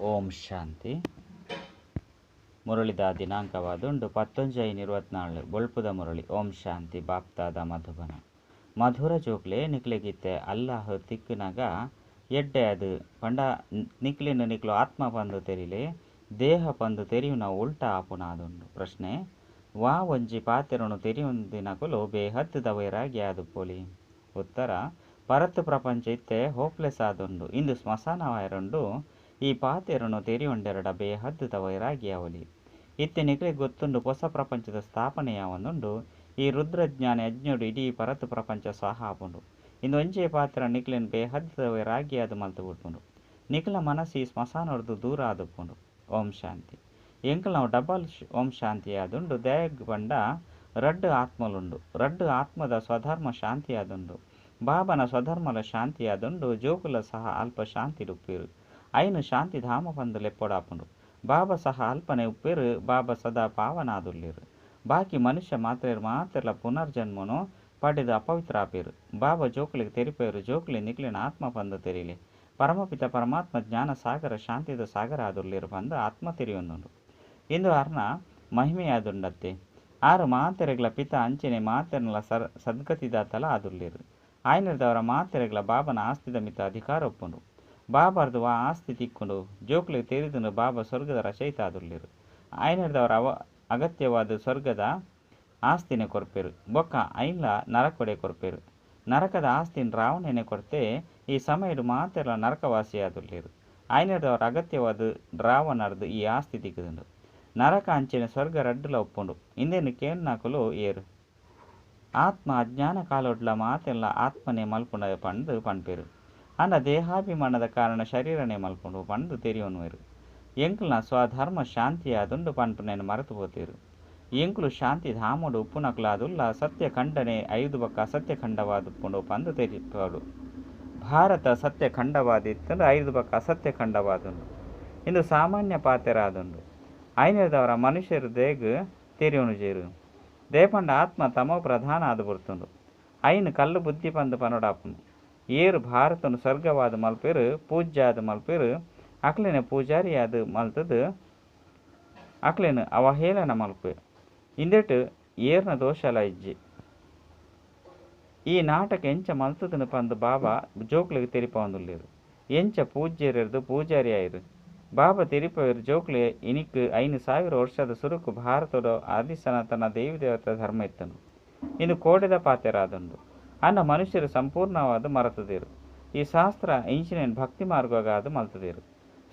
ಓಂ ಶಾಂತಿ. ಮುರಳಿದ ದಿನಾಂಕವಾದುಂಡು 19/5/24 ಬೊಳ್ಪುದ ಮುರಳಿ. ಓಂ ಶಾಂತಿ. ಬಾಪ್ತಾದ ಮಧುಬನ ಮಧುರ ಜೋಕ್ಲೆ ನಿಕ್ಲೆಗಿತ್ತೆ ಅಲ್ಲಾಹ್ ತಿಕ್ಕನಾಗ ಎಡ್ಡೆ ಅದು ಪಂಡ ನಿಕ್ಲಿನ ನಿಕ್ಲು ಆತ್ಮ ಪಂದು ತೆರಿಲೆ ದೇಹ ಪಂದು ತೆರಿಯುನ ಉಲ್ಟಾ ಆಪುನಾದುಂಡು. ಪ್ರಶ್ನೆ: ವಾ ಒಂಜಿ ಪಾತೆರನು ತೆರಿಯುಂದಿನಕುಲು ಬೇಹದ್ದು ದವೈರಾಗಿ ಆದು ಪೋಲಿ. ಉತ್ತರ: ಪರತ್ ಪ್ರಪಂಚ ಇತ್ತೆ ಹೋಪ್ಲೆಸ್ ಆದುಂಡು. ಇಂದು ಸ್ಮಶಾನವಾಯರುಂಡು ಈ ಪಾತೆರನು ತೆರಿಯುಂಡೆರಡ ಬೇಹದ್ದು ವೈರಾಗಿ ಅವಲಿ. ಇತ್ತೆ ನಿಕ್ಲೆ ಗೊತ್ತುಂಡು ಹೊಸ ಪ್ರಪಂಚದ ಸ್ಥಾಪನೆಯಾವನುಂಡು. ಈ ರುದ್ರಜ್ಞಾನ ಯಜ್ಞುಡು ಇಡೀ ಪರತ್ ಪ್ರಪಂಚ ಸ್ವಾಹ ಆಪುಂಡು. ಇಂದು ಒಂಜೇ ಪಾತ್ರ ನಿಕ್ಲೆನ್ ಬೇಹದ್ದು ವೈರಾಗಿ ಅದು ಮಲ್ತು ಬಿಡ್ಪುಂಡು. ನಿಕ್ಲ ಮನಸ್ಸು ಈ ಸ್ಮಶಾನದ್ದು ದೂರ ಆದುಪ್ಪುಂಡು. ಓಂ ಶಾಂತಿ. ಎಂಕಲ್ ನಾವು ಡಬಲ್ ಓಂ ಶಾಂತಿ ಆದುಂಡು. ದಯಗ್ ಬಂಡ ರಡ್ಡು ಆತ್ಮಲುಂಡು. ರಡ್ಡು ಆತ್ಮದ ಸ್ವಧರ್ಮ ಶಾಂತಿ ಆದುಂಡು. ಬಾಬನ ಸ್ವಧರ್ಮಲ ಶಾಂತಿ ಆದುಂಡು. ಜೋಕುಲ ಸಹ ಅಲ್ಪ ಶಾಂತಿ ಉಪ್ಪಿರು. ಐನು ಶಾಂತಿ ಧಾಮ ಪಂದು ಲೆಪ್ಪೊಡಾಪುಂಡು. ಬಾಬಾ ಸಹ ಅಲ್ಪನೆ ಉಪ್ಪೇರು. ಬಾಬಾ ಸದಾ ಪಾವನಾದುಲ್ಲಿರು. ಬಾಕಿ ಮನುಷ್ಯ ಮಾತ್ರಲ ಪುನರ್ಜನ್ಮನು ಪಡೆದು ಅಪವಿತ್ರ ಆಪೇರು. ಬಾಬಾ ಜೋಕುಲಿಗೆ ತೆರಿಪೇರು. ಜೋಕುಲಿ ನಿಕ್ಲಿನ ಆತ್ಮ ಪಂದು ತೆರಿಲಿ. ಪರಮಪಿತ ಪರಮಾತ್ಮ ಜ್ಞಾನ ಸಾಗರ ಶಾಂತಿದ ಸಾಗರ ಆದುಲ್ಲಿರು ಪಂದು ಆತ್ಮ ತೆರಿಯೊಂದುಂಡು. ಇಂದು ಅರ್ನ ಮಹಿಮೆಯಾದುಂಡತ್ತೆ. ಆರು ಮಾತೆರೆಗ್ಲ ಪಿತ ಅಂಚನೆ ಮಾತೆರಲ ಸದ್ಗತಿದಾತಲ ಆದುಲ್ಲಿರು. ಆಯ್ನದವರ ಮಾತೆರೆಗ್ಲ ಬಾಬನ ಆಸ್ತಿದ ಮಿತ ಅಧಿಕಾರ ಒಪ್ಪುಂಡು. ಬಾಬಾರ್ದು ಆ ಆಸ್ತಿ ತಿಕ್ಕೊಂಡು ಜೋಕ್ಲಿಗೆ ತೆರಿದು ಬಾಬಾ ಸ್ವರ್ಗದ ರಚಯಿತ ಆದುಲ್ಲಿರು. ಆಯ್ನದವರ ಅಗತ್ಯವಾದ ಸ್ವರ್ಗದ ಆಸ್ತಿನೇ ಕೊರ್ಪೇರು. ಬೊಕ್ಕ ಐನ್ಲ ನರಕೊಡೆ ಕೊರ್ಪೇರು. ನರಕದ ಆಸ್ತಿನ ರಾವಣನೇ ಕೊಡ್ತೆ ಈ ಸಮಯಡು ಮಾತೆರಲ ನರಕವಾಸಿ ಆದುಲ್ಲಿರು. ಆಯ್ನದವರ ಅಗತ್ಯವಾದ ರಾವಣರ್ದು ಈ ಆಸ್ತಿ ತಿಕ್ಕದುಂಡು. ನರಕ ಅಂಚಿನ ಸ್ವರ್ಗ ರಡ್ಡುಲ ಒಪ್ಪುಂಡು. ಇಂದೇನು ಕೇಳ್ನಾಕುಲು ಏರು ಆತ್ಮ ಅಜ್ಞಾನ ಕಾಲೊಡ್ಲ ಮಾತೆಲ್ಲ ಆತ್ಮನೇ ಮಲ್ಪುಂಡ ಪಂದು ಪಣ್ಪೇರು. ಅಂಡ ದೇಹಾಭಿಮಾನದ ಕಾರಣ ಶರೀರನೇ ಮಲ್ಪುಂಡು ಪಂದು ತೆರಿಯೋನ್ವೇರು. ಎಂಕುಲ್ನ ಸ್ವಧರ್ಮ ಶಾಂತಿ ಆದುಂಡು ಪನ್ಪುನೇನು ಮರೆತು ಪೋತೀರು. ಎಂಕುಲು ಶಾಂತಿ ಧಾಮುಡು ಉಪ್ಪುನಕುಲಾದುಲ್ಲ ಸತ್ಯ ಖಂಡನೆ 5 ಬಕ್ಕ ಅಸತ್ಯ ಖಂಡವಾದುಪ್ಪುಂಡು ಪಂದು ತೆರಿಪಾಡು. ಭಾರತ ಸತ್ಯ ಖಂಡವಾದಿತ್ತಂದು 5 ಬಕ್ಕ ಅಸತ್ಯ ಖಂಡವಾದುಂಡು. ಇಂದು ಸಾಮಾನ್ಯ ಪಾತೆರಾದುಂಡು. ಐನದವರ ಮನುಷ್ಯರು ದೇಗ್ ತೆರಿಯೋನು ಜೇರು. ದೇಪಂಡ ಆತ್ಮ ತಮೋ ಪ್ರಧಾನ ಆದು ಬರ್ತುಂಡು. ಐನು ಕಲ್ಲು ಬುದ್ಧಿ ಪಂದು ಪನೋಡಾಪುಂಡು. ಏರು ಭಾರತನು ಸ್ವರ್ಗವಾದ ಮಲ್ಪೇರು. ಪೂಜ್ಯ ಆದ ಮಲ್ಪೇರು. ಅಕ್ಲೇನ ಪೂಜಾರಿ ಆದ ಮಲ್ತದು ಅಕ್ಲೇನು ಅವಹೇಳನ ಮಲ್ಪೆ. ಇಂದೆಟ್ಟು ಏರ್ನ ದೋಷಲ ಇಜ್ಜಿ. ಈ ನಾಟಕ ಎಂಚ ಮಲ್ತದನು ಪಂದು ಬಾಬಾ ಜೋಕ್ಲಿಗೆ ತೆರಿಪವಂದುಲ್ಲೇರು. ಎಂಚ ಪೂಜ್ಯರಿರ್ದು ಪೂಜಾರಿ ಆಯಿರು. ಬಾಬಾ ತೆರಿಪವೇರು ಜೋಕ್ಲೆ ಇನಿಕ್ 5,000 ವರ್ಷದ ಸುರುಕು ಭಾರತದ ಆದಿ ಸನಾತನ ದೇವಿ ದೇವತಾ ಧರ್ಮ ಇತ್ತನು. ಇನ್ನು ಕೋಡೆದ ಪಾತೆರಾದುಂಡು. ಅನ್ನ ಮನುಷ್ಯರು ಸಂಪೂರ್ಣವಾದ ಮರತದೇರು. ಈ ಶಾಸ್ತ್ರ ಇಂಚಿನೇನು ಭಕ್ತಿ ಮಾರ್ಗೋಗಾದು ಮಲ್ತದೇರು.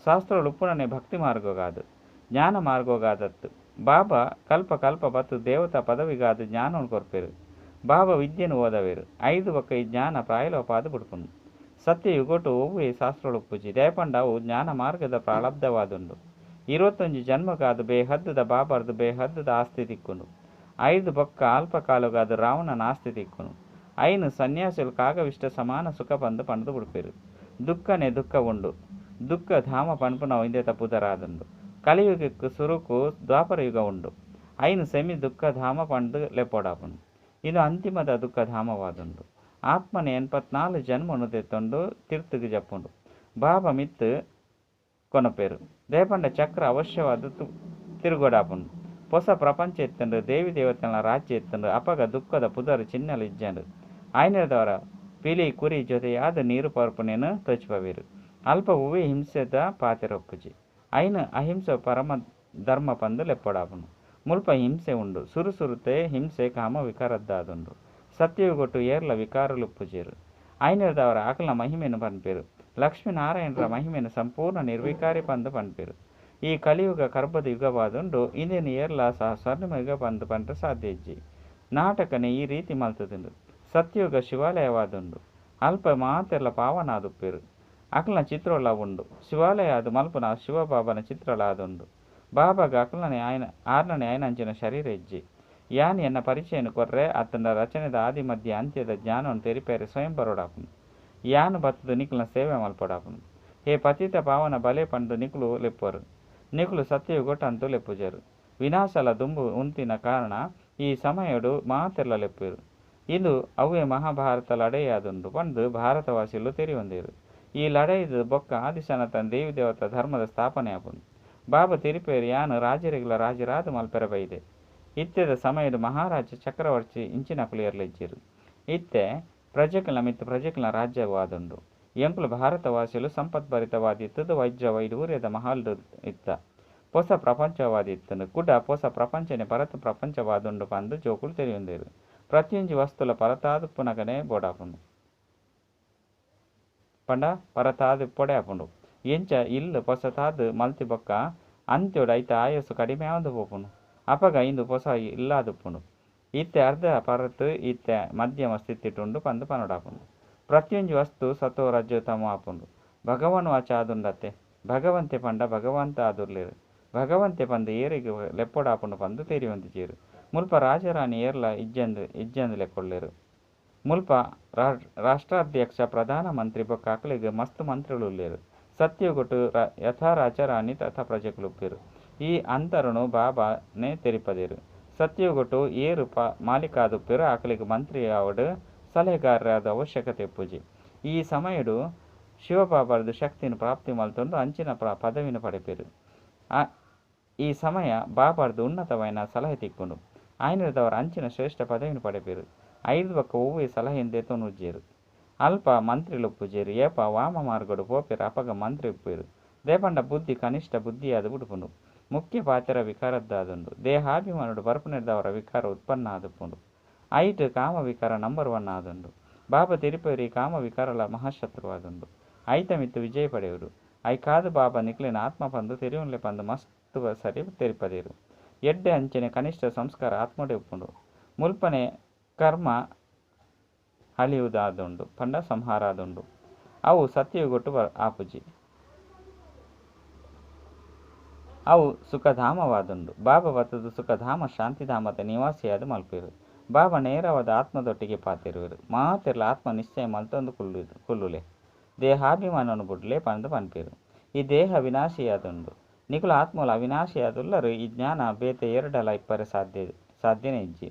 ಶಾಸ್ತ್ರಗಳು ಉಪ್ಪುಣನೆ ಭಕ್ತಿ ಮಾರ್ಗೋಗಾದು ಜ್ಞಾನ ಮಾರ್ಗೋಗಾದತ್ತು. ಬಾಬಾ ಕಲ್ಪ ಕಲ್ಪ ಬತ್ತು ದೇವತಾ ಪದವಿಗಾದು ಜ್ಞಾನವನ್ನು ಕೊರ್ಪೇರು. ಬಾಬಾ ವಿದ್ಯೆನು ಓದವೇರು. 5 ಬಕ್ಕ ಈ ಜ್ಞಾನ ಪ್ರಾಯಲೋಪಾದು ಬಿಡ್ಪುಂಡು. ಸತ್ಯ ಯುಗೊಟ್ಟು ಒವ್ವೇ ಶಾಸ್ತ್ರಗಳು ಉಪ್ಪುಜಿ ದಯಪಂಡವು ಜ್ಞಾನ ಮಾರ್ಗದ ಪ್ರಾರಬ್ಧವಾದುಂಡು. 21 ಜನ್ಮಗಾದು ಬೇಹದ್ದದ ಬಾಬಾರ್ದು ಬೇಹದ್ದದ ಆಸ್ತಿ ತಿಕ್ಕುಂಡು. 5 ಬಕ್ಕ ಅಲ್ಪ ಕಾಲಗಾದು ರಾವಣನ ಆಸ್ತಿ ತಿಕ್ಕುನು. ಐನು ಸನ್ಯಾಸುಲು ಕಾಗವಿಷ್ಟ ಸಮಾನ ಸುಖ ಪಂದು ಪಂದು ಬಿಡ್ಪೇರು. ದುಃಖನೇ ದುಃಖ ಉಂಡು. ದುಃಖ ಧಾಮ ಪನ್ಪುನ ಇಂದೆ ತಪ್ಪುದರಾದುಂಡು. ಕಲಿಯುಗಕ್ಕೆ ಸುರುಕು ದ್ವಾಪರ ಯುಗ ಉಂಡು. ಐನು ಸೆಮಿ ದುಃಖ ಧಾಮ ಪಂದು ಲೆಪ್ಪೊಡಾಪುಂಡು. ಇದು ಅಂತಿಮದ ದುಃಖ ಧಾಮವಾದುಂಡು. ಆತ್ಮನೆ 84 ಜನ್ಮನು ತೆತ್ತೊಂಡು ತಿರ್ತುಗೆ ಜಪ್ಪುಂಡು. ಬಾಬಾ ಮಿತ್ತು ಕೊನಪೇರು. ದೇಪಂಡ ಚಕ್ರ ಅವಶ್ಯವಾದ ತಿರುಗೊಡಾಪುಂಡು. ಹೊಸ ಪ್ರಪಂಚ ಎತ್ತಂಡು ದೇವಿ ದೇವತೆಗಳ ರಾಜ್ಯ ಎತ್ತಂಡು ಅಪಗ ದುಃಖದ ಪುದರ್ ಚಿನ್ನಲು ಇಜ್ಜಂಡು. ಆಯ್ನದವರ ಪಿಲಿ ಕುರಿ ಜೊತೆಯಾದ ನೀರು ಪರ್ಪುನೇನು ತೊಚ್ಪವೇರು. ಅಲ್ಪ ಉವೆ ಹಿಂಸೆದ ಪಾತೆರೊಪ್ಪುಜಿ. ಐನು ಅಹಿಂಸೆ ಪರಮ ಧರ್ಮ ಪಂದು ಲೆಪ್ಪೊಡಾಪುಂಡು. ಮುಲ್ಪ ಹಿಂಸೆ ಉಂಡು. ಸುರುಸುರುತೆ ಹಿಂಸೆ ಕಾಮ ವಿಕಾರದ್ದಾದುಂಡು. ಸತ್ಯಯುಗೊಟ್ಟು ಏರ್ಲ ವಿಕಾರಲುಪ್ಪುಜೇರು. ಐನದವರ ಅಕಲ್ನ ಮಹಿಮೆನು ಪನ್ಪೇರು. ಲಕ್ಷ್ಮೀನಾರಾಯಣರ ಮಹಿಮೆನು ಸಂಪೂರ್ಣ ನಿರ್ವಿಕಾರಿ ಪಂದು ಪನ್ಪೇರು. ಈ ಕಲಿಯುಗ ಕರ್ಬದ ಯುಗವಾದುಂಡು. ಇಂದೇನು ಏರ್ಲ ಸಹ ಸ್ವರ್ಣಿಮ ಯುಗ ಪಂದು ಪಂಡ್ರೆ ಸಾಧ್ಯ ಇಜ್ಜಿ. ನಾಟಕನೇ ಈ ರೀತಿ ಮಲ್ತದುಂಡು. ಸತ್ಯಯುಗ ಶಿವಾಲಯವಾದುಂಡು. ಅಲ್ಪ ಮಾತೆಲ್ಲ ಪಾವನಾದುಪ್ಪೇರು. ಅಕಲ್ನ ಚಿತ್ರೋಲ ಉಂಡು. ಶಿವಾಲಯ ಅದು ಮಲ್ಪುನ ಶಿವಬಾಬನ ಚಿತ್ರಲ ಆದುಂಡು. ಬಾಬಾಗ ಅಕಲ್ನೇ ಆರ್ನನೇ ಐನಂಚಿನ ಶರೀರ ಇಜ್ಜಿ. ಯಾನ್ ಎನ್ನ ಪರಿಚಯನು ಕೊರ್ರೆ ಅತ್ತನ ರಚನೆದ ಆದಿ ಮಧ್ಯ ಅಂತ್ಯದ ಜ್ಞಾನವನ್ನು ತೆರಿಪೇರೆ ಸ್ವಯಂ ಬರೋಡಾಪುನು. ಯಾನು ಬತ್ತದು ನಿಕ್ಲನ ಸೇವೆ ಮಲ್ಪೊಡಾಪುನು. ಹೇ ಪತಿತ ಪಾವನ ಬಲೆ ಪಂಡು ನಿಕ್ಲು ಲೆಪ್ಪರು. ನಿಕ್ಲು ಸತ್ಯಯುಗೊಟ್ಟು ಅಂತೂ ಲೆಪ್ಪುಜರು. ವಿನಾಶಲ ದುಂಬು ಉಂತಿನ ಕಾರಣ ಈ ಸಮಯಡು ಮಾತೆಲ್ಲ ಲೆಪ್ಪೇರು. ಇಂದು ಅವೇ ಮಹಾಭಾರತ ಲಡೆಯಾದುಂಡು ಪಂದು ಭಾರತವಾಸಿಲು ತೆರಿಯೊಂದೇರು. ಈ ಲಡೈದು ಬೊಕ್ಕ ಆದಿಸನಾತನ ದೇವಿ ದೇವತಾ ಧರ್ಮದ ಸ್ಥಾಪನೆ ಆಪುಂಡು. ಬಾಬಾ ತಿರುಪೇರಿ ಯಾನು ರಾಜರಿಗಳ ರಾಜರಾದ ಮಲ್ಪೆರ ಬೈದೆ. ಇತ್ತೆದ ಸಮಯದ ಮಹಾರಾಜ ಚಕ್ರವರ್ತಿ ಇಂಚಿನಕುಲು ಏರ್ಲಿಜ್ಜಿರು. ಇತ್ತೆ ಪ್ರಜೆಗಳ ಮಿತ್ತ ಪ್ರಜೆಗಳ ರಾಜ್ಯವಾದುಂಡು. ಎಂಕುಲು ಭಾರತವಾಸಿಲು ಸಂಪತ್ಭರಿತವಾದಿತ್ತದು ವಜ್ರ ವೈಡೂರ್ಯದ ಮಹಾಲ್ಡು ಇತ್ತ. ಹೊಸ ಪ್ರಪಂಚವಾದಿತ್ತನು ಕುಡ ಹೊಸ ಪ್ರಪಂಚನೆ ಪರತ ಪ್ರಪಂಚವಾದುಂಡು ಪಂದು ಜೋಕುಲು ತೆರೆಯುಂದೇರು. ಪ್ರತಿಯೊಂಜಿ ವಸ್ತುಲ ಪರತಾದುಪ್ಪುನಗನೆ ಬೋಡಾಪುಂಡು ಪಂಡ ಪರತಾದು ಪೊಡೆ ಆಪುಂಡು. ಎಂಚ ಇಲ್ಲು ಪೊಸತಾದು ಮಲ್ತಿ ಬೊಕ್ಕ ಅಂತ್ಯೋಡು ಐತ ಆಯಸ್ಸು ಕಡಿಮೆ ಆವಂದು ಪೋಪುಂಡು. ಅಪಗ ಇಂದು ಪೊಸ ಇಲ್ಲಾದುಪ್ಪುಂಡು. ಇತ್ತೆ ಅರ್ಧ ಪರತು ಇತ್ತೆ ಮಧ್ಯಮ ಸ್ಥಿತಿಟುಂಡು ಪಂದು ಪನೊಡಾಪುಂಡು. ಪ್ರತಿಯೊಂಜಿ ವಸ್ತು ಸತೋ ರಜ್ಜು ತಮ ಆಪುಂಡು. ಭಗವನ್ ವಾಚ ಆದುಂಡತ್ತೆ ಭಗವಂತೆ ಪಂಡ ಭಗವಂತ ಆದುರ್ಲೇರು. ಭಗವಂತೆ ಪಂದು ಏರಿಗೆ ಲೆಪ್ಪೊಡಾಪುಂಡು ಪಂದು ತೆರಿಯೊಂದಿಜೇರು. ಮುಲ್ಪ ರಾಜರಾಣಿ ಏರ್ಲ ಇಜ್ಜಂದು ಲೆಕ್ಕೊಳ್ಳೇರು. ಮುಲ್ಪ ರಾಷ್ಟ್ರಾಧ್ಯಕ್ಷ ಪ್ರಧಾನ ಮಂತ್ರಿ ಬೊಕ್ಕ ಅಕ್ಲೆಗ್ ಮಸ್ತ್ ಮಂತ್ರಿಗಳು ಉಳ್ಳೇರು. ಸತ್ಯಗೊಟ್ಟು ಯಥಾ ರಾಜರಾಣಿ ತಥಾ ಪ್ರಜೆಗಳುಪ್ಪೇರು. ಈ ಅಂತರನು ಬಾಬಾನೆ ತೆರಿಪದೇರು. ಸತ್ಯಗೊಟ್ಟು ಏರು ಮಾಲಿಕಾದುಪ್ಪೇರು ಅಕ್ಲೆಗ್ ಮಂತ್ರಿ ಆವಡು ಸಲಹೆಗಾರರಾದ ಅವಶ್ಯಕತೆ ಪೂಜೆ. ಈ ಸಮಯಡು ಶಿವಬಾಬಾರದು ಶಕ್ತಿನ ಪ್ರಾಪ್ತಿ ಮಲ್ತೊಂದು ಅಂಚಿನ ಪದವಿನ ಪಡೆಪೇರು. ಈ ಸಮಯ ಬಾಬಾರ್ದು ಉನ್ನತವೈನ ಸಲಹೆ ತಿಕ್ಕುಂಡು. ಆಯ್ನದವರ ಅಂಚಿನ ಶ್ರೇಷ್ಠ ಪದವಿನ ಪಡೆಪೇರು. ಐದು ಬಕ್ಕ ಹೂವೇ ಸಲಹೆಯಿಂದ ತೊನುಜ್ಜೇರು. ಅಲ್ಪ ಮಂತ್ರಿಲು ಪೂಜೇರು. ಏಪ ವಾಮ ಮಾರ್ಗಡು ಪೋಪೇರು ಅಪಗ ಮಂತ್ರಿ ಉಪ್ಪೇರು. ದೇಪಂಡ ಬುದ್ಧಿ ಕನಿಷ್ಠ ಬುದ್ಧಿಯಾದ ಬಿಡುಪುಂಡು. ಮುಖ್ಯ ಪಾತ್ರ ವಿಕಾರದ್ದಾದುಂಡು. ದೇಹಾಭಿಮಾನುಡು ಬರ್ಪುನೆಡ್ದವರ ವಿಕಾರ ಉತ್ಪನ್ನ ಆದುಪ್ಪುಂಡು. ಐಟ್ ಕಾಮ ವಿಕಾರ ನಂಬರ್ 1 ಆದುಂಡು. ಬಾಬಾ ತಿರುಪೇರಿ ಕಾಮ ವಿಕಾರಲ ಮಹಾಶತ್ರುವಾದುಂಡು. ಐತ ಮಿತ್ತು ವಿಜಯ ಪಡೆಯುವುದು. ಐ ಕಾದು ಬಾಬಾ ನಿಕ್ಲಿನ ಆತ್ಮ ಪಂದು ತೆರಿಯುನ್ಲೆ ಪಂದು ಮಸ್ತ್ ಸರಿ ತೆರಿಪದೇರು. ಎಡ್ಡೆ ಅಂಚನೆ ಕನಿಷ್ಠ ಸಂಸ್ಕಾರ ಆತ್ಮಡೆ ಉಪ್ಪುಂಡು. ಮುಲ್ಪನೆ ಕರ್ಮ ಹಳಿಯುವುದಾದುಂಡು ಪಂಡ ಸಂಹಾರ ಆದುಂಡು. ಅವು ಸತ್ಯಗೊಟ್ಟು ಆಪುಜಿ. ಅವು ಸುಖಧಾಮವಾದುಂಡು. ಬಾಬಾ ಬತ್ತದು ಸುಖಧಾಮ ಶಾಂತಿಧಾಮದ ನಿವಾಸಿಯಾದ ಮಲ್ಪೇರು. ಬಾಬಾ ನೇರವಾದ ಆತ್ಮದೊಟ್ಟಿಗೆ ಪಾತಿರುವರು. ಮಾತಿರ್ಲ ಆತ್ಮ ನಿಶ್ಚಯ ಮಲ್ತೊಂದು ಕುಲ್ಲುಲೆ. ದೇಹಾಭಿಮಾನವನ್ನು ಬಿಡ್ಲೆ ಪಂದು ಪನ್ಪೇರು. ಈ ದೇಹ ವಿನಾಶಿಯಾದುಂಡು. ನಿಕುಲ ಆತ್ಮಲ ಅವಿನಾಶಿಯಾದುಲ್ಲರು ಈ ಜ್ಞಾನ ಬೇತೆ ಎರಡಲ ಇಪ್ಪರೆ ಸಾಧ್ಯನೇ ಇಜ್ಜಿ.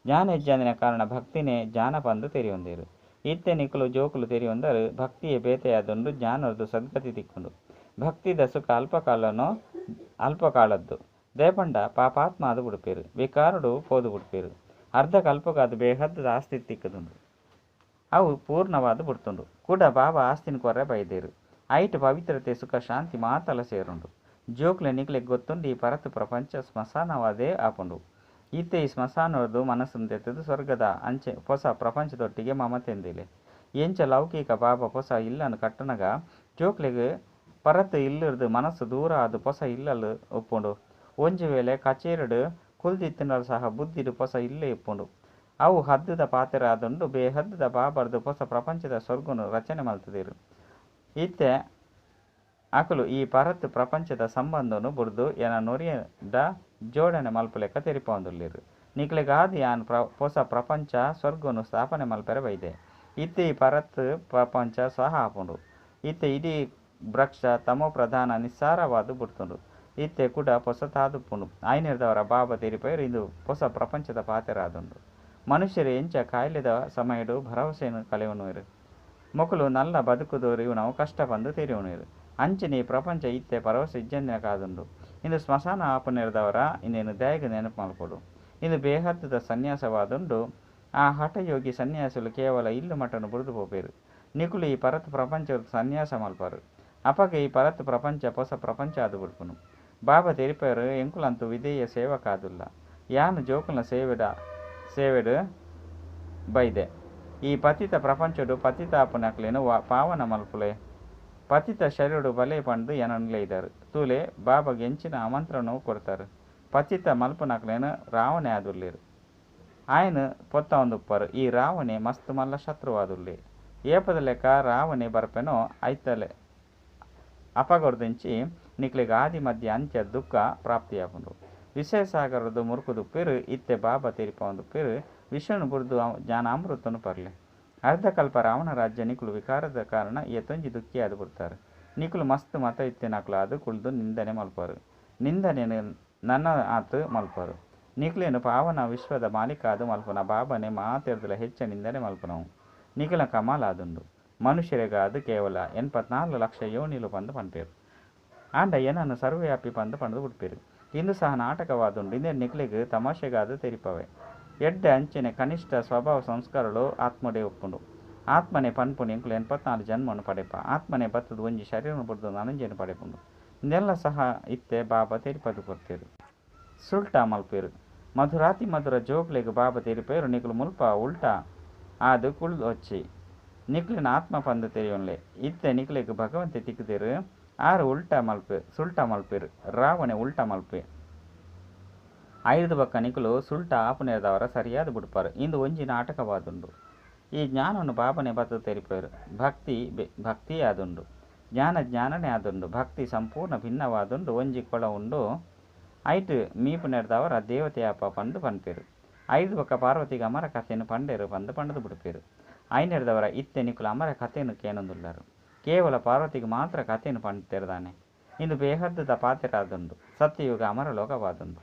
ಜ್ಞಾನ ಇಜ್ಜಂದಿನ ಕಾರಣ ಭಕ್ತಿನೇ ಜ್ಞಾನ ಪಂದು ತೆರಿಯೊಂದೇರು. ಇತ್ತೆ ನಿಕುಲು ಜೋಕುಲು ತೆರಿಯೊಂದರು ಭಕ್ತಿಯೇ ಬೇತೆಯಾದುಂಡು. ಜ್ಞಾನರದು ಸದ್ಗತಿ ತಿಕ್ಕುಂಡು. ಭಕ್ತಿದ ಸುಖ ಅಲ್ಪಕಾಲದ್ದು. ದೇಪಂಡ ಪಾಪಾತ್ಮ ಅದು ಬಿಡುಪೇರು. ವಿಕಾರುಡು ಪೋದು ಬಿಡುಪೇರು. ಅರ್ಧ ಕಲ್ಪಗಾದು ಬೇಹದ್ದು ಆಸ್ತಿ ತಿಕ್ಕದುಂಡು. ಅವು ಪೂರ್ಣವಾದ ಬಿಡ್ತುಂಡು. ಕೂಡ ಬಾಬಾ ಆಸ್ತಿನ ಕೊರ್ರೆ ಬೈದೇರು. ಐಟ್ ಪವಿತ್ರತೆ ಸುಖ ಶಾಂತಿ ಮಾತಲ ಸೇರುಂಡು. ಜೋಕ್ಲೆ ನಿಕ್ಲೆಗ್ ಗೊತ್ತುಂಡು ಈ ಪರತು ಪ್ರಪಂಚ ಸ್ಮಶಾನವಾದೇ ಆಪುಂಡು. ಈತೆ ಈ ಸ್ಮಶಾನದ್ದು ಮನಸ್ಸನ್ನು ತೆತ್ತದು ಸ್ವರ್ಗದ ಅಂಚೆ ಹೊಸ ಪ್ರಪಂಚದೊಟ್ಟಿಗೆ ಮಮತೆಂದಿಲೆ. ಎಂಚ ಲೌಕಿಕ ಬಾಬಾ ಹೊಸ ಇಲ್ಲನ್ನು ಕಟ್ಟನಗ ಜೋಕ್ಲೆಗ್ ಪರತು ಇಲ್ಲಿರ್ದು ಮನಸ್ಸು ದೂರ ಆದು ಹೊಸ ಇಲ್ಲಲು ಒಪ್ಪುಂಡು. ಒಂಜು ವೇಳೆ ಕಚೇರಿಡು ಕುಲ್ದಿತ್ತಿನರು ಸಹ ಬುದ್ಧಿಡು ಹೊಸ ಇಲ್ಲೇ ಇಪ್ಪುಂಡು. ಅವು ಹದ್ದದ ಪಾತ್ರ ಆದುಂಡು. ಬೇಹದ್ದದ ಬಾಬಾರ್ದು ಹೊಸ ಪ್ರಪಂಚದ ಸ್ವರ್ಗನು ರಚನೆ ಮಲ್ತದೇರು. ಇತ್ತೆ ಅಕಲು ಈ ಪರತ್ ಪ್ರಪಂಚದ ಸಂಬಂಧನು ಬುಡ್ದು ಎನ ನೊರಿಯದ ಜೋಡಣೆ ಮಲ್ಪ ಲೆಕ್ಕ ತೆರಿಪೊಂದುಲ್ಲೇರು. ನಿಕ್ಲೆಗಾದಿ ಯಾನ್ ಹೊಸ ಪ್ರಪಂಚ ಸ್ವರ್ಗನು ಸ್ಥಾಪನೆ ಮಲ್ಪೆರೆ ಬೈದೆ. ಇತ್ತೆ ಈ ಪರತ್ ಪ್ರಪಂಚ ಸಹ ಆಪುಂಡು. ಇತ್ತೆ ಇಡೀ ವೃಕ್ಷ ತಮೋ ಪ್ರಧಾನ ನಿಸ್ಸಾರವಾದು ಬಿಡ್ತುಂಡು. ಇತ್ತೆ ಕೂಡ ಹೊಸತಾದುಪ್ಪುಂಡು. ಆಯ್ನಿರ್ದವರ ಬಾಬಾ ತೆರಿಪೇರು ಇಂದು ಹೊಸ ಪ್ರಪಂಚದ ಪಾತೆರ ಆದುಂಡು. ಮನುಷ್ಯರು ಎಂಚ ಕಾಯಿಲೆದ ಸಮಯಡು ಭರವಸೆಯನ್ನು ಕಳೆಯುವನುವರು. ಮೊಕಲು ನಲ್ಲ ಬದುಕುದೋರು ಇವು ಕಷ್ಟ ಬಂದು ತೆರಿಯುವನುವರು. ಅಂಚನೆ ಈ ಪ್ರಪಂಚ ಇತ್ತೆ ಭರವಸೆ ಇಜ್ಜಂದಿನ ಕಾದುಂಡು. ಇಂದು ಸ್ಮಶಾನ ಆಪುನಿರ್ದವರ ಇನ್ನೇನು ದಯಗೆ ನೆನಪು ಮಲ್ಪಡು. ಇಂದು ಬೇಹದ್ದದ ಸನ್ಯಾಸವಾದುಂಡು. ಆ ಹಠಯೋಗಿ ಸನ್ಯಾಸುಲು ಕೇವಲ ಇಲ್ಲು ಮಟ್ಟನು ಬುಡಿದು ಹೋಪೇರು. ನಿಕುಲು ಈ ಪರತ್ ಪ್ರಪಂಚ ಸನ್ಯಾಸ ಮಲ್ಪರು. ಅಪಗ ಈ ಪರತ್ ಪ್ರಪಂಚ ಹೊಸ ಪ್ರಪಂಚ ಆದು ಬಿಡ್ಪುನು. ಬಾಬಾ ತೆರಿಪೇರು ಎಂಕುಲಂತೂ ವಿಧೇಯ ಸೇವಕ ಆದುಲ್ಲ. ಯಾನು ಜೋಕುಲ ಸೇವೆಡು ಬೈದೆ. ಈ ಪತಿತ ಪ್ರಪಂಚಡು ಪತಿತಾಪುನಕ್ಲೇನು ಪಾವನ ಮಲ್ಪುಲೆ. ಪತಿತ ಶರೀರಡು ಬಲೆ ಪಂಡು ಎನನ್ಲೇಯ್ದರು. ತೂಲೆ ಬಾಬಾಗೆ ಎಂಚಿನ ಆಮಂತ್ರಣವು ಕೊಡ್ತಾರೆ. ಪತಿತ ಮಲ್ಪುನಕ್ಲೇನು ರಾವಣೆ ಆದುಲ್ಲೇರು. ఆయన పొత్త ಒಂದುಪ್ಪರು. ಈ ರಾವಣೆ ಮಸ್ತ್ ಮಲ್ಲ ಶತ್ರುವಾದುಲ್ಲೆ. ಏಪದ ಲೆಕ್ಕ ರಾವಣೆ ಬರ್ಪೆನೋ ಐತಲೆ ಅಪಗೊರ್ದಿಂಚಿ ನಿಕ್ಲಿಗೆ ಆದಿ ಮಧ್ಯ ಅಂತ್ಯ ದುಃಖ ಪ್ರಾಪ್ತಿಯಾಪುಂಡು. ವಿಷಯಸಾಗರದು ಮುರುಕುದುಪ್ಪಿರು. ಇತ್ತೆ ಬಾಬಾ ತೆರಿಪೊಂದುಪ್ಪಿರು. ವಿಷ್ಣು ಬುರ್ದು ಜ್ಞಾನ ಅಮೃತನು ಪರ್ಲೆ. ಅರ್ಧಕಲ್ಪ ರಾವಣ ರಾಜ್ಯ ನಿಕುಲು ವಿಕಾರದ ಕಾರಣ ಎತ್ತೊಂಜಿ ದುಃಖಿ ಆದು ಬಿಡ್ತಾರೆ. ನಿಕುಲು ಮಸ್ತ್ ಮತ ಇತ್ತಿನಕ್ಲು ಅದು ಕುಳ್ದು ನಿಂದನೆ ಮಲ್ಪರು. ನಿಂದನೆ ನನ್ನ ಆತು ಮಲ್ಪರು. ನಿಕ್ಲೇನು ಪಾವನ ವಿಶ್ವದ ಮಾಲೀಕ ಆದು ಮಲ್ಪುನ ಬಾಬಾನೆ ಮಾತೆರ್ದಲ ಹೆಚ್ಚ ನಿಂದನೆ ಮಲ್ಪುನವು. ನಿಖಿಲ ಕಮಾಲ್ ಆದುಂಡು. ಮನುಷ್ಯರಿಗಾದ ಕೇವಲ 84 ಲಕ್ಷ ಯೋನಿಲು ಪಂದು ಪನ್ಪೇರು ಆಂಡ ಏನನ್ನು ಸರ್ವವ್ಯಾಪಿ ಪಂದು ಪಂದು ಬಿಡ್ಪೇರು. ಇಂದು ಸಹ ನಾಟಕವಾದುಂಡು ಇಂದೇ ನಿಕ್ಲಿಗೆ ತಮಾಷೆಗಾದ ತೆರಿಪವೆ ಎಡ್ಡೆ ಅಂಚನೆ ಕನಿಷ್ಠ ಸ್ವಭಾವ ಸಂಸ್ಕಾರಗಳು ಆತ್ಮಡೆ ಒಪ್ಪುಂಡು. ಆತ್ಮನೆ ಪನ್ಪುಂಡು ಎಂಕುಲು 84 ಜನ್ಮನು ಪಡೆಪ ಆತ್ಮನೆ ಬತ್ತದು ಒಂಜಿ ಶರೀರನು ಬುಡ್ದು ನನಂಜೆನು ಪಡೆಪುಂಡು. ಇಂದೆಲ್ಲ ಸಹ ಇತ್ತೆ ಬಾಬಾ ತೆರಿಪದು ಕೊಡ್ತೇರು. ಸುಲ್ಟಾ ಮಲ್ಪೇರು ಮಧುರಾತಿ ಮಧುರ ಜೋಕ್ಲೆಗ್ ಬಾಬಾ ತೆರಿಪೇರು ನಿಕ್ಲು ಮುಲ್ಪ ಉಲ್ಟಾ ಆದು ಕುಳ್ದು వచ్చి ನಿಕ್ಲಿನ ಆತ್ಮ ಪಂದು ತೆರಿಯೋನ್ಲೆ ಇತ್ತೆ ನಿಕ್ಲೆಗ್ ಭಗವಂತೆ ತಿಕ್ಕುದೇರು ಆರು ಉಲ್ಟಾ ಮಲ್ಪೆ ಸುಲ್ಟಾ ಮಲ್ಪೇರು ರಾವಣೆ ಉಲ್ಟಾ ಮಲ್ಪೆ ಐದು ಬಕ್ಕ ನಿಕುಲು ಸುಲ್ಟಾ ಆಪುನೇರದವರ ಸರಿಯಾದ ಬಿಡ್ಪಾರು. ಇಂದು ಒಂಜಿ ನಾಟಕವಾದುಂಡು. ಈ ಜ್ಞಾನವನ್ನು ಬಾಬನೆ ಬತ್ತು ತೆರಿಪೇರು. ಭಕ್ತಿ ಆದುಂಡು, ಜ್ಞಾನನೇ ಆದುಂಡು. ಭಕ್ತಿ ಸಂಪೂರ್ಣ ಭಿನ್ನವಾದುಂಡು. ಒಂಜಿ ಕೊಳ ಉಂಡು ಐಟ್ ಮೀಪುನೆರದವರ ದೇವತೆಯಾಪ ಪಂದು ಪನ್ಪೇರು. ಐದು ಬಕ್ಕ ಪಾರ್ವತಿಗೆ ಅಮರ ಕಥೆಯನ್ನು ಪಂಡೇರು ಪಂದು ಪಂಡದು ಬಿಡ್ಪೇರು. ಐನೆರದವರ ಇತ್ತೆ ನಿಕುಲು ಅಮರ ಕಥೆಯನ್ನು ಕೇನೊಂದುಳ್ಳರು. ಕೇವಲ ಪಾರ್ವತಿಗೆ ಮಾತ್ರ ಕಥೆಯನ್ನು ಪಂಡ್ತೇರ್ದಾನೆ. ಇಂದು ಬೇಹದ್ದದ ಪಾತೆರಾದುಂಡು. ಸತ್ಯಯುಗ ಅಮರ ಲೋಕವಾದುಂಡು.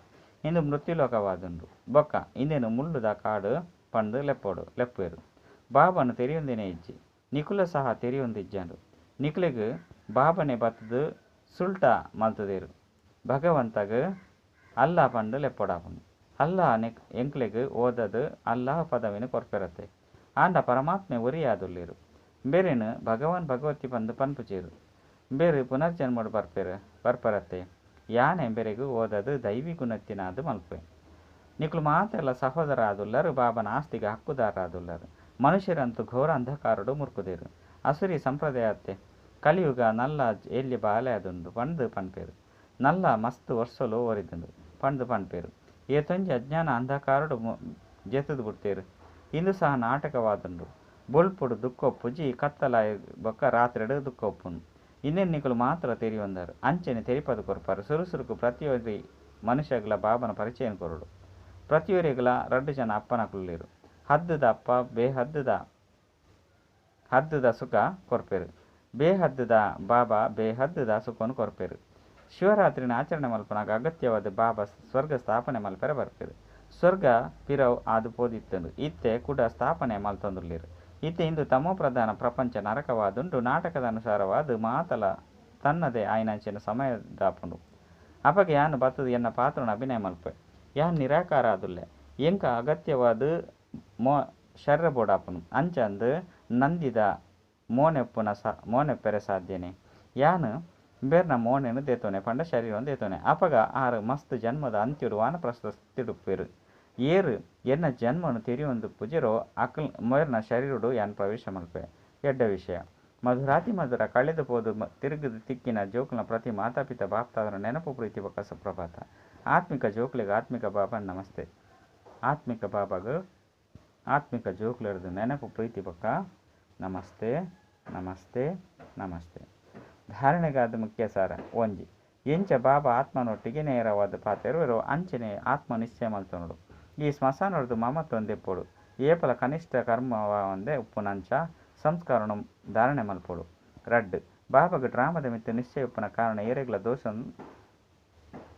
ಇಂದು ಮೃತ್ಯುಲೋಕವಾದುಂಡು. ಬೊಕ್ಕ ಇಂದೇನು ಮುಳ್ಳುದ ಕಾಡು ಪಂದು ಲೆಪ್ಪೇರು. ಬಾಬನು ತೆರಿಯೊಂದಿನೇ ಇಜ್ಜಿ ನಿಕುಲ ಸಹ ತೆರಿಯೊಂದಿಜ್ಜಂಡು. ನಿಕ್ಲೆಗ್ ಬಾಬನೆ ಬತ್ತದು ಸುಲ್ಟಾ ಮಲ್ತದೇರು. ಭಗವಂತಗ್ ಅಲ್ಲಾ ಪಂಡು ಲೆಪ್ಪೊಡಾಪುಂಡು. ಅಲ್ಲಾ ಎಂಕ್ಲೆಗ್ ಓದದು ಅಲ್ಲಾಹ್ ಪದವಿನ ಕೊರ್ಪೆರತ್ತೆ. ಆಂಡ ಪರಮಾತ್ಮೆ ಒರಿಯಾದುಲ್ಲೇರು. ಬೇರೆನು ಭಗವಾನ್ ಭಗವತಿ ಪಂದು ಪನ್ಪುಚೇರು. ಬೇರೆ ಪುನರ್ಜನ್ಮಡು ಬರ್ಪರತ್ತೆ. ಯಾನೆ ಬೆರೆಗು ಓದದು ದೈವಿ ಗುಣತ್ತಿನಾದು ಮಲ್ಪೆ. ನಿಕ್ಲು ಮಾತೆಲ್ಲ ಸಹೋದರ ಆದುಲ್ಲರು. ಬಾಬನ ಆಸ್ತಿಗೆ ಹಕ್ಕುದಾರ ಆದುಲ್ಲರು. ಮನುಷ್ಯರಂತೂ ಘೋರ ಅಂಧಕಾರಡು ಮುರ್ಕುದೇರು. ಅಸುರಿ ಸಂಪ್ರದಾಯತ್ತೆ ಕಲಿಯುಗ ನಲ್ಲ ಎಲ್ಲಿ ಬಾಲೆ ಅದುಂಡು ಪಂದು ಪನ್ಪೇರು. ನಲ್ಲ ಮಸ್ತ್ ವರ್ಷಲು ಒರಿದುಂಡು ಪಂದು ಪನ್ಪೇರು. ಏತೊಂಜಿ ಅಜ್ಞಾನ ಅಂಧಕಾರಡು ಜೆತುದು ಬಿಡ್ತೇರು. ಇಂದು ಸಹ ನಾಟಕವಾದುಂಡು. ಬೊಲ್ಪುಡು ದುಃಖೊಪ್ಪುಜಿ ಕತ್ತಲ ಬೊಕ್ಕ ರಾತ್ರಿಡು ದುಃಖೊಪ್ಪುಂಡು. ಇಂದೇನು ನಿಕುಲು ಮಾತ್ರ ತೆರಿಯೊಂದರು. ಅಂಚನೆ ತೆರಿಪದು ಕೊರ್ಪಾರು. ಸುರುಸುರುಕು ಪ್ರತಿಯೊರಿ ಮನುಷ್ಯಗಳ ಬಾಬನ ಪರಿಚಯನ ಕೊರಡು. ಪ್ರತಿಯೊರಿಗಳ 2 ಜನ ಅಪ್ಪನಕುಲ್ಲೇರು. ಹದ್ದುದ ಅಪ್ಪ ಹದ್ದುದ ಸುಖ ಕೊರ್ಪೇರು. ಬೇಹದ್ದುದ ಬಾಬಾ ಬೇಹದ್ದುದ ಸುಖವನ್ನು ಕೊರ್ಪೇರು. ಶಿವರಾತ್ರಿನ ಆಚರಣೆ ಮಲ್ಪನಾಗ ಅಗತ್ಯವಾದ ಬಾಬಾ ಸ್ವರ್ಗ ಸ್ಥಾಪನೆ ಮಲ್ಪೆರ ಬರ್ಪೇರು. ಸ್ವರ್ಗ ಪಿರವ್ ಆದು ಪೋದಿತ್ತಂಡು. ಇತ್ತೆ ಕುಡ ಸ್ಥಾಪನೆ ಮಲ್ತೊಂದುಲ್ಲೇರು. ಇತ್ತೆ ಇಂದು ತಮೋ ಪ್ರಧಾನ ಪ್ರಪಂಚ ನರಕವಾದುಂಡು. ನಾಟಕದ ಅನುಸಾರವಾದ ಮಾತಲ ತನ್ನದೇ ಆಯ್ನಂಚಿನ ಸಮಯದಾಪುಂಡು. ಅಪಗೆ ಯಾನು ಬತ್ತದು ಎನ್ನ ಪಾತ್ರನ ಅಭಿನಯ ಮಲ್ಪೆ. ಯಾನ್ ನಿರಾಕಾರ ಆದುಲ್ಲೆ ಎಂಕ ಅಗತ್ಯವಾದ ಶರೀರ ಬೋಡಾಪುನು ಅಂಚಂದು ನಂದಿದ ಮೋನೆಪ್ಪೆರೆ ಸಾಧ್ಯನೆ. ಯಾನು ಬೇರ್ನ ಮೋನೆನು ದೇತೋನೆ ಪಂಡ ಶರೀರವನ್ನು ದೇತೋನೆ. ಅಪಗ ಆರು ಮಸ್ತ್ ಜನ್ಮದ ಅಂತ್ಯುಡು ವಾನಪ್ರಸ್ಥ ತಿಡುಪ್ಪೇರು. ಏರು ಎನ್ನ ಜನ್ಮನು ತೆರಿಯೊಂದು ಪುಜೆರೋ ಅಕಲ್ ಮೊಯರ್ನ ಶರೀರುಡು ಯಾನ್ ಪ್ರವೇಶ ಮಲ್ಪೆ. ಎಡ್ಡ ವಿಷಯ ಮಧುರಾತಿ ಮಧುರ ಕಳೆದು ಪೋದು ತಿರುಗಿದು ತಿಕ್ಕಿನ ಜೋಕ್ಲ ಪ್ರತಿ ಮಾತಾಪಿತ ಬಾಪ್ತಾದರ ನೆನಪು ಪ್ರೀತಿ ಬೊಕ್ಕ ಸುಪ್ರಭಾತ. ಆತ್ಮಿಕ ಜೋಕ್ಲಿಗೆ ಆತ್ಮಿಕ ಬಾಬನ್ ನಮಸ್ತೆ. ಆತ್ಮಿಕ ಬಾಬಾಗ ಆತ್ಮಿಕ ಜೋಕ್ಲರ್ದು ನೆನಪು ಪ್ರೀತಿ ಬೊಕ್ಕ ನಮಸ್ತೆ ನಮಸ್ತೆ ನಮಸ್ತೆ. ಧಾರಣೆಗಾದ ಮುಖ್ಯ ಸಾರ ಒಂಜಿ ಎಂಚ ಬಾಬಾ ಆತ್ಮನೊಟ್ಟಿಗೆ ನೇರವಾದ ಪಾತೆರುವರು ಅಂಚನೆ ಆತ್ಮ ನಿಶ್ಚಯ ಮಲ್ತೊನಡು. ಈ ಸ್ಮಶಾನದ್ದು ಮಮತ್ತೊಂದೆಪ್ಪೊಡು. ಏಪಲ ಕನಿಷ್ಠ ಕರ್ಮವ ಒಂದೇ ಉಪ್ಪುನಂಚ ಸಂಸ್ಕಾರನು ಧಾರಣೆ ಮಲ್ಪೊಡು. ರಡ್ಡು ಬಾಬಾಗ ಡ್ರಾಮದ ಮಿತ್ತು ನಿಶ್ಚಯ ಉಪ್ಪುನ ಕಾರಣ ಏರೆಗ್ಲ ದೋಷ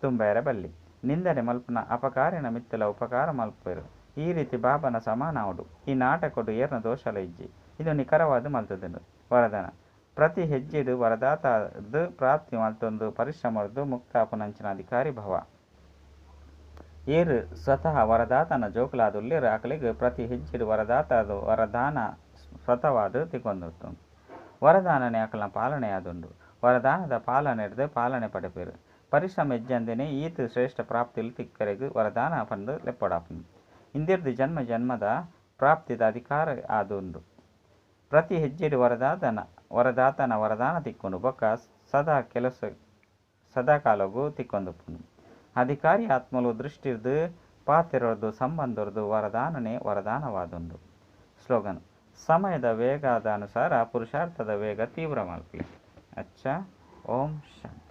ತುಂಬೆರ ಬಲ್ಲಿ ನಿಂದನೆ ಮಲ್ಪನ ಅಪಕಾರಿನ ಮಿತ್ತಲ ಉಪಕಾರ ಮಲ್ಪೇರು. ಈ ರೀತಿ ಬಾಬನ ಸಮಾನ ಅವಡು. ಈ ನಾಟಕಡು ಏರ್ನ ದೋಷಲ ಇಜ್ಜಿ ಇದು ನಿಖರವಾದ ಮಲ್ತದನು ವರದಾನ. ಪ್ರತಿ ಹೆಜ್ಜೆಡು ವರದಾತದು ಪ್ರಾಪ್ತಿ ಮಲ್ತೊಂದು ಪರಿಶ್ರಮದ್ದು ಮುಕ್ತಾಪುನಂಚಿನ ಅಧಿಕಾರಿ ಭವ. ಏರು ಸ್ವತಃ ವರದಾತನ ಜೋಕುಲಾದುಲ್ಲೇರು ಆಕಲಿಗೆ ಪ್ರತಿ ಹೆಜ್ಜೆಡು ವರದಾತದು ವರದಾನ ಸ್ವತವಾದು ತಿಕ್ಕೊಂದು ವರದಾನನೆ ಆಕಲನ ಪಾಲನೆಯಾದುಂಡು. ವರದಾನದ ಪಾಲನೆಡ್ದು ಪಾಲನೆ ಪಡೆಪೇರು. ಪರಿಶ್ರಮ ಹೆಜ್ಜಂದೇನೆ ಈತು ಶ್ರೇಷ್ಠ ಪ್ರಾಪ್ತಿಲು ತಿಕ್ಕರೆಗು ವರದಾನ ಪಂದು ಲೆಪ್ಪೊಡಾಪುಂಡು. ಇಂದಿರ್ದು ಜನ್ಮ ಜನ್ಮದ ಪ್ರಾಪ್ತಿದ ಅಧಿಕಾರ ಆದುಂಡು. ಪ್ರತಿ ಹೆಜ್ಜೆಡು ವರದಾತನ ವರದಾನ ತಿಕ್ಕೊಂಡು ಬೊಕ್ಕ ಸದಾಕಾಲಗೂ ತಿಕ್ಕೊಂದುಪ್ಪುಂಡು. ಅಧಿಕಾರಿ ಆತ್ಮಲು ದೃಷ್ಟಿರ್ದು ಪಾತೆರೊರ್ದು ಸಂಬಂಧರ್ದು ವರದಾನನೇ ವರದಾನವಾದುಂಡು. ಸ್ಲೋಗನ್ ಸಮಯದ ವೇಗದ ಅನುಸಾರ ಪುರುಷಾರ್ಥದ ವೇಗ ತೀವ್ರ ಮಲ್ಪಿ. ಅಚ್ಚ ಓಂ ಶಾಂತಿ.